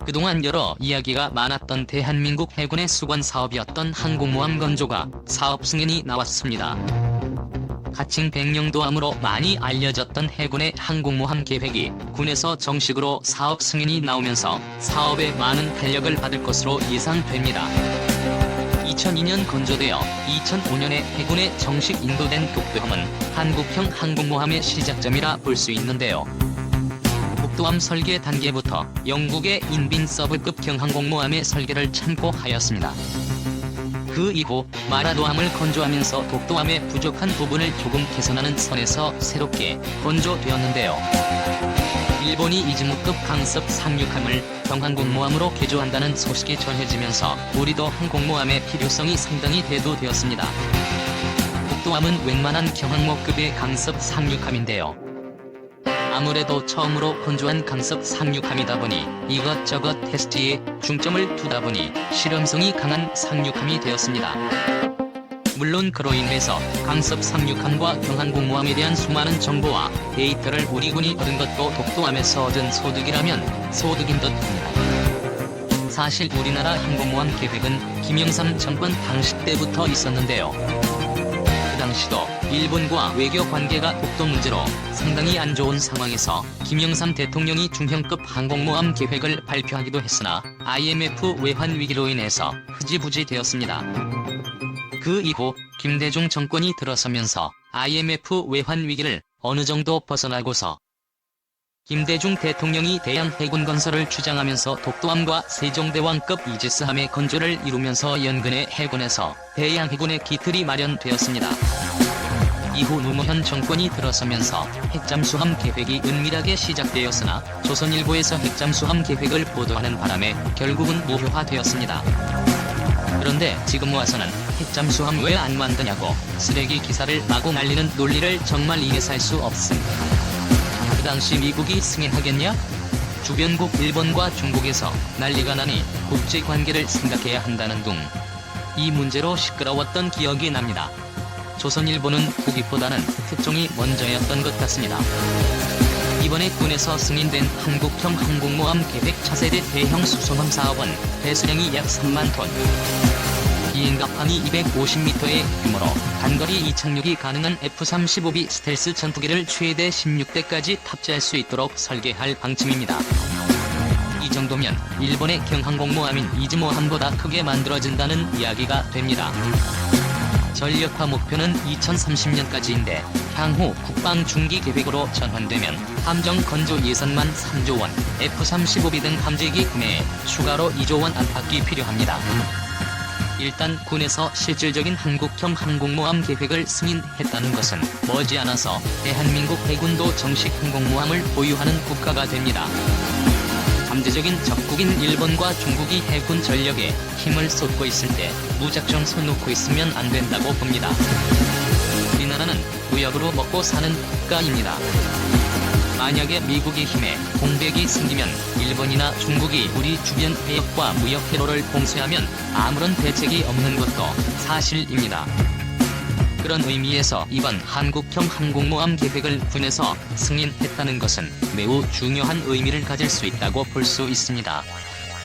그동안 여러 이야기가 많았던 대한민국 해군의 수관 사업이었던 항공모함 건조가 사업 승인이 나왔습니다. 가칭 백령도함으로 많이 알려졌던 해군의 항공모함 계획이 군에서 정식으로 사업 승인이 나오면서 사업에 많은 탄력을 받을 것으로 예상됩니다. 2002년 건조되어 2005년에 해군에 정식 인도된 독도함은 한국형 항공모함의 시작점이라 볼 수 있는데요. 독도함 설계 단계부터 영국의 인빈서브급 경항공모함의 설계를 참고하였습니다. 그 이후 마라도함을 건조하면서 독도함의 부족한 부분을 조금 개선하는 선에서 새롭게 건조되었는데요. 일본이 이즈모급 강습 상륙함을 경항공모함으로 개조한다는 소식이 전해지면서 우리도 항공모함의 필요성이 상당히 대두되었습니다. 독도함은 웬만한 경항모급의 강습 상륙함인데요. 아무래도 처음으로 건조한 강습 상륙함이다 보니 이것저것 테스트에 중점을 두다 보니 실험성이 강한 상륙함이 되었습니다. 물론 그로 인해서 강습 상륙함과 경항공모함에 대한 수많은 정보와 데이터를 우리 군이 얻은 것도 독도함에서 얻은 소득이라면 소득인 듯합니다. 사실 우리나라 항공모함 계획은 김영삼 정권 당시 때부터 있었는데요. 그 당시도 일본과 외교 관계가 독도 문제로 상당히 안 좋은 상황에서 김영삼 대통령이 중형급 항공모함 계획을 발표하기도 했으나 IMF 외환 위기로 인해서 흐지부지 되었습니다. 그 이후 김대중 정권이 들어서면서 IMF 외환 위기를 어느 정도 벗어나고서 김대중 대통령이 대양 해군 건설을 주장하면서 독도함과 세종대왕급 이지스함의 건조를 이루면서 연근의 해군에서 대양 해군의 기틀이 마련되었습니다. 이후 노무현 정권이 들어서면서 핵잠수함 계획이 은밀하게 시작되었으나 조선일보에서 핵잠수함 계획을 보도하는 바람에 결국은 무효화되었습니다. 그런데 지금 와서는 핵잠수함 왜 안 만드냐고 쓰레기 기사를 마구 날리는 논리를 정말 이해할 수 없습니다. 그 당시 미국이 승인하겠냐? 주변국 일본과 중국에서 난리가 나니 국제관계를 생각해야 한다는 둥. 이 문제로 시끄러웠던 기억이 납니다. 조선일보는 국익보다는 특종이 먼저였던 것 같습니다. 이번에 군에서 승인된 한국형 항공모함 계획 차세대 대형 수송함 사업은 배수량이 약 3만 톤, 비행갑함이 250m의 규모로 단거리 이착륙이 가능한 F-35B 스텔스 전투기를 최대 16대까지 탑재할 수 있도록 설계할 방침입니다. 이 정도면 일본의 경항공모함인 이즈모함보다 크게 만들어진다는 이야기가 됩니다. 전력화 목표는 2030년까지인데 향후 국방 중기 계획으로 전환되면 함정 건조 예산만 3조 원, F-35B 등 함재기 구매에 추가로 2조 원 안팎이 필요합니다. 일단 군에서 실질적인 한국형 항공모함 계획을 승인했다는 것은 머지않아서 대한민국 해군도 정식 항공모함을 보유하는 국가가 됩니다. 잠재적인 적국인 일본과 중국이 해군 전력에 힘을 쏟고 있을 때 무작정 손 놓고 있으면 안 된다고 봅니다. 우리나라는 무역으로 먹고 사는 국가입니다. 만약에 미국의 힘에 공백이 생기면 일본이나 중국이 우리 주변 해역과 무역 회로를 봉쇄하면 아무런 대책이 없는 것도 사실입니다. 그런 의미에서 이번 한국형 항공모함 계획을 군에서 승인했다는 것은 매우 중요한 의미를 가질 수 있다고 볼 수 있습니다.